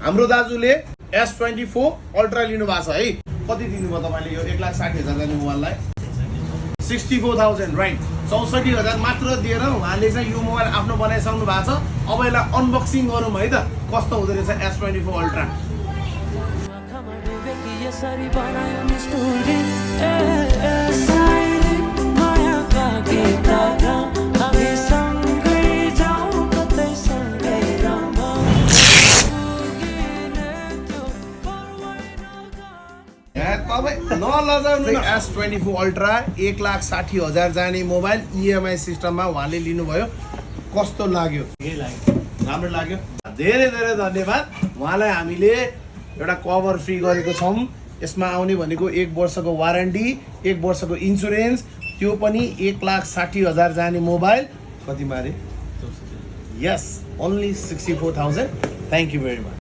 हाम्रो दाजुले S24 ultra लिनु भएको छ है। कति दिनुभयो तपाईँले यो 1,60,000 जाने मोबाइललाई? 64,000 राइट। 64,000 मात्र दिएर उहाँले चाहिँ यो मोबाइल आफ्नो बनाइसक्नु भएको छ। अब यसलाई अनबक्सिङ गरौँ है त, कस्तो हुँदो रहेछ S24 अल्ट्रा। S24 अल्ट्रा 1,60,000 जाने मोबाइल EMI सिस्टममा उहाँले लिनुभयो। कस्तो लाग्यो? राम्रो लाग्यो। धेरै धेरै धन्यवाद। उहाँलाई हामीले एउटा कभर फ्री गरेको छौँ। यसमा आउने भनेको 1 वर्षको वारेन्टी, 1 वर्षको इन्सुरेन्स, त्यो पनि 1,60,000 जाने मोबाइल। कति मारे? Yes, only 64,000। Thank you very much.